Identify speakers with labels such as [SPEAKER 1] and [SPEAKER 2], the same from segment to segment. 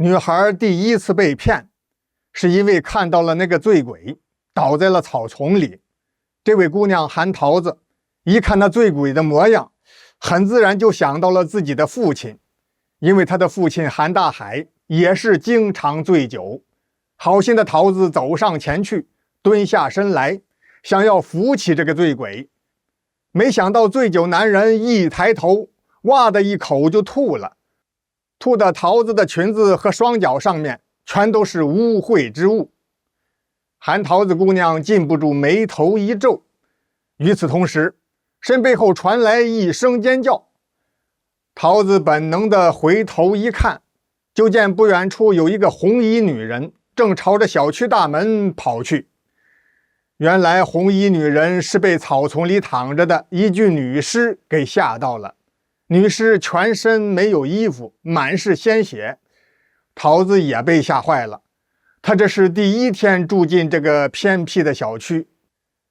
[SPEAKER 1] 女孩第一次被騙，是因為看到了那個醉鬼倒在了草叢裡。這位姑娘韓桃子一看那醉鬼的模樣，很自然就想到了自己的父親，因為她的父親韓大海也是經常醉酒。好心的桃子走上前去，蹲下身來，想要扶起這個醉鬼，沒想到醉酒男人一抬頭，哇的一口就吐了，吐的桃子的裙子和雙腳上面全都是污秽之物。韓桃子姑娘禁不住眉頭一皺，與此同時，身背後傳來一聲尖叫。桃子本能地回頭一看，就見不遠處有一個紅衣女人正朝着小區大門跑去。原來紅衣女人是被草叢裡躺着的一具女屍給嚇到了。女屍全身沒有衣服，滿是鮮血，桃子也被嚇壞了。她這是第一天住進這個偏僻的小區，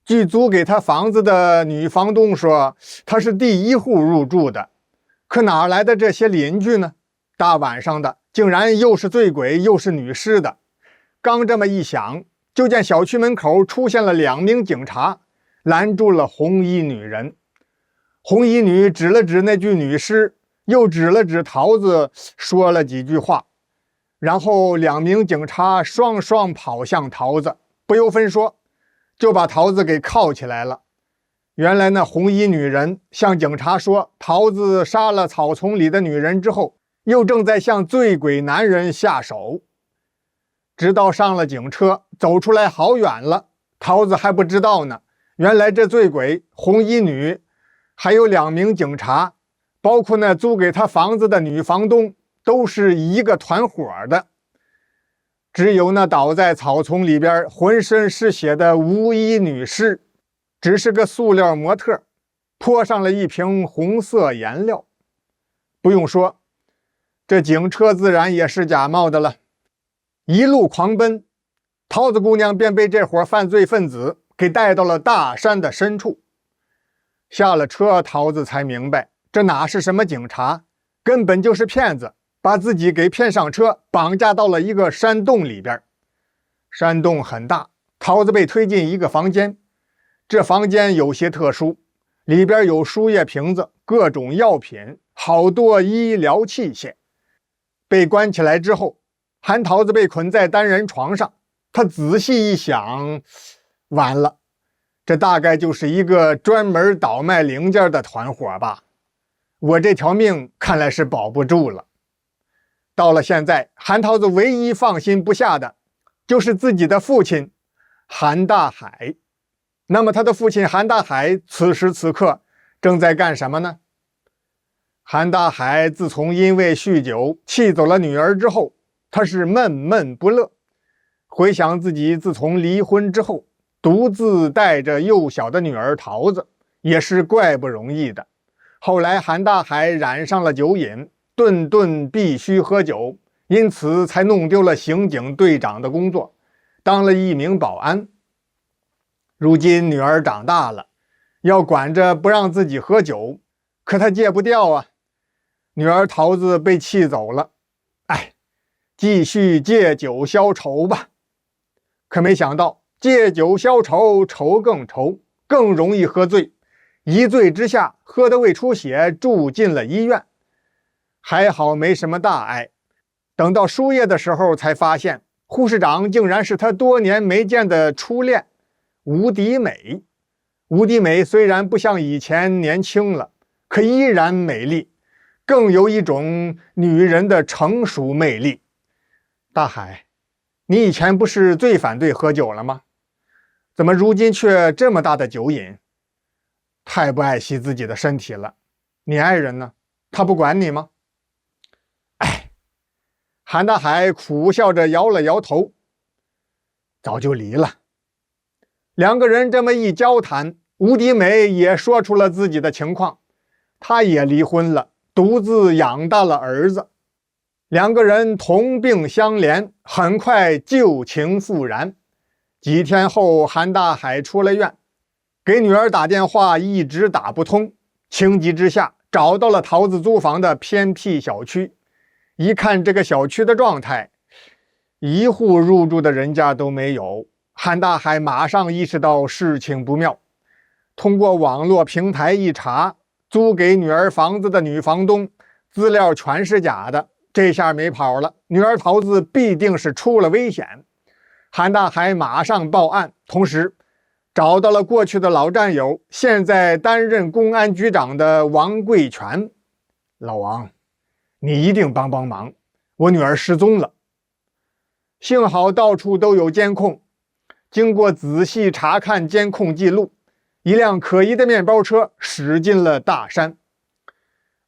[SPEAKER 1] 據租給她房子的女房東說，她是第一戶入住的。可哪來的這些鄰居呢？大晚上的，竟然又是醉鬼又是女屍的。剛這麼一想，就見小區門口出現了2名警察，攔住了紅衣女人。紅衣女指了指那具女屍，又指了指桃子，說了幾句話，然後2名警察雙双跑向桃子，不由分說就把桃子給銬起來了。原來那紅衣女人向警察說，桃子殺了草叢裡的女人之後，又正在向醉鬼男人下手。直到上了警車，走出来好遠了，桃子還不知道呢。原來这醉鬼、紅衣女還有2名警察，包括那租給他房子的女房東，都是一個團夥的。只有那倒在草叢裡邊渾身是血的無衣女屍，只是個塑料模特，潑上了一瓶紅色顏料。不用說，這警車自然也是假冒的了。一路狂奔，桃子姑娘便被這夥犯罪分子給帶到了大山的深處。下了車，桃子才明白，這哪是什麼警察，根本就是騙子，把自己給騙上車，綁架到了一個山洞裡邊。山洞很大，桃子被推進一個房間。這房間有些特殊，裡邊有輸液瓶子、各種藥品，好多醫療器械。被關起來之後，韓桃子被捆在單人床上，她仔細一想，完了，這大概就是一個專門倒賣零件的團夥吧。我這條命看來是保不住了。到了現在，韓桃子唯一放心不下的就是自己的父親韓大海。那麼他的父親韓大海此時此刻正在幹什麼呢？韓大海自從因為酗酒氣走了女兒之後，他是悶悶不樂。回想自己自從離婚之後，獨自帶着幼小的女兒桃子，也是怪不容易的。後來韓大海染上了酒癮，頓頓必須喝酒，因此才弄丟了刑警隊長的工作，當了一名保安。如今女兒長大了，要管着不讓自己喝酒，可他戒不掉啊。女兒桃子被气走了，繼續借酒消愁吧。可沒想到借酒消愁，愁更愁，更容易喝醉，一醉之下喝得胃出血，住進了醫院。還好沒什麼大礙，等到輸液的時候才發現，護士長竟然是他多年沒見的初戀吳迪美。吳迪美雖然不像以前年輕了，可依然美麗，更有一種女人的成熟魅力。大海，你以前不是最反对喝酒了嗎？怎麼如今卻這麼大的酒癮？太不愛惜自己的身體了。你愛人呢？他不管你嗎？韓大海苦笑着搖了搖頭，早就離了。2個人這麼一交談，吳迪美也說出了自己的情況，她也離婚了，獨自養大了兒子。2個人同病相憐，很快舊情復燃。幾天後，韓大海出了院，給女兒打電話一直打不通，情急之下找到了桃子租房的偏僻小區。一看這個小區的狀態，一戶入住的人家都沒有。韓大海馬上意識到事情不妙，通過網絡平台一查，租給女兒房子的女房東資料全是假的。這下沒跑了，女兒桃子必定是出了危險。韓大海馬上報案，同時找到了過去的老戰友，現在擔任公安局長的王貴全。老王，你一定幫幫忙，我女兒失蹤了。幸好到處都有監控，經過仔細查看監控記錄，一輛可疑的面包車駛進了大山。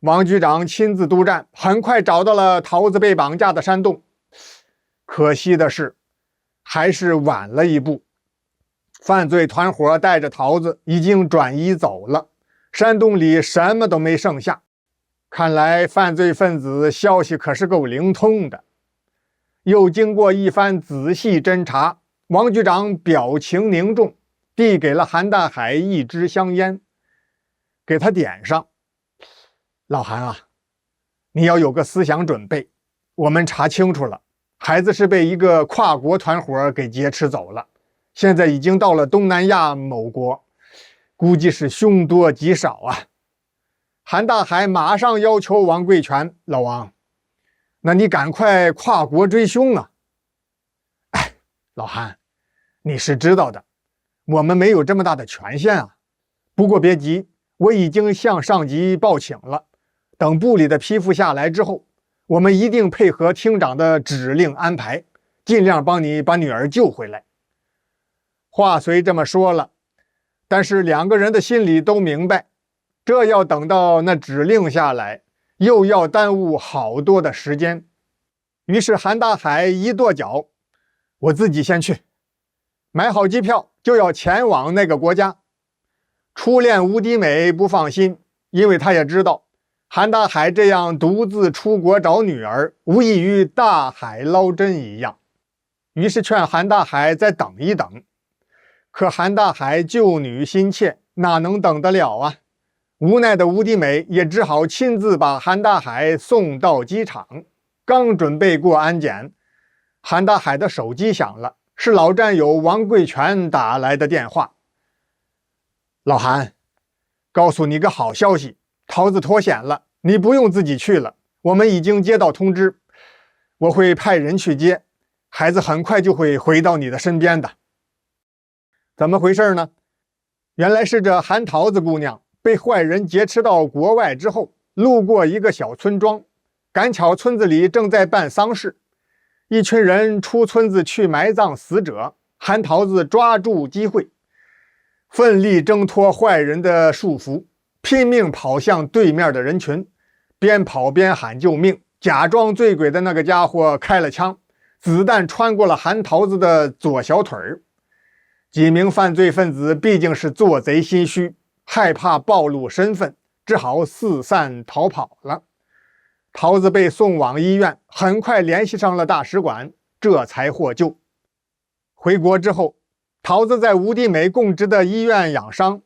[SPEAKER 1] 王局長親自督戰，很快找到了桃子被綁架的山洞。可惜的是，還是晚了一步。犯罪团伙帶着桃子已經轉移走了，山洞裡什麼都沒剩下。看來犯罪分子消息可是夠靈通的。又經過一番仔細偵查，王局長表情凝重，遞給了韓大海一支香煙，給他點上。老韓啊，你要有個思想準備，我們查清楚了，孩子是被一個跨國团伙給劫持走了，現在已經到了東南亞某國，估計是凶多吉少啊。韓大海馬上要求王貴全，老王，那你趕快跨國追凶啊！哎，老韓，你是知道的，我們沒有這麼大的權限啊。不過別急，我已經向上級報請了，等部裡的批复下來之後，我們一定配合廳長的指令安排，盡量幫你把女兒救回來。話雖這麼說了，但是兩個人的心裡都明白，這要等到那指令下來，又要耽誤好多的時間。於是韓大海一跺腳，我自己先去，買好機票就要前往那個國家。初戀吳迪美不放心，因為他也知道韓大海這樣獨自出國找女兒，無異於大海撈針一樣，於是勸韓大海再等一等。可韓大海救女心切，哪能等得了啊？無奈的吳迪美也只好親自把韓大海送到機場。剛準備過安檢，韓大海的手機響了，是老戰友王貴全打來的電話。老韓，告訴你個好消息，桃子脫險了，你不用自己去了，我們已經接到通知，我會派人去接，孩子很快就會回到你的身邊的。怎麼回事呢？原來是这韓桃子姑娘被壞人劫持到國外之後，路過一個小村莊，趕巧村子裡正在辦喪事，一群人出村子去埋葬死者，韓桃子抓住機會，奮力掙脫壞人的束縛，拼命跑向對面的人群，邊跑邊喊救命。假裝醉鬼的那個家伙開了槍，子彈穿過了韓桃子的左小腿兒。幾名犯罪分子畢竟是做賊心虛，害怕暴露身份，只好四散逃跑了。桃子被送往醫院，很快聯繫上了大使館，這才獲救。回國之後，桃子在吳迪美供職的醫院養傷，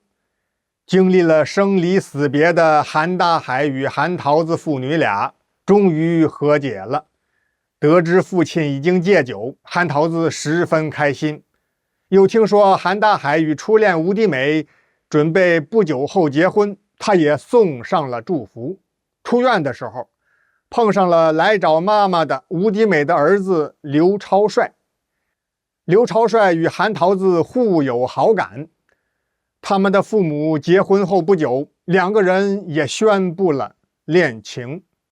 [SPEAKER 1] 經歷了生離死別的韓大海與韓桃子父女倆終於和解了。得知父親已經戒酒，韓桃子十分開心。又聽說韓大海與初戀吳迪美準備不久後結婚，他也送上了祝福。出院的時候，碰上了來找媽媽的吳迪美的兒子劉超帥。劉超帥與韓桃子互有好感，他們的父母結婚後不久，兩個人也宣布了戀情。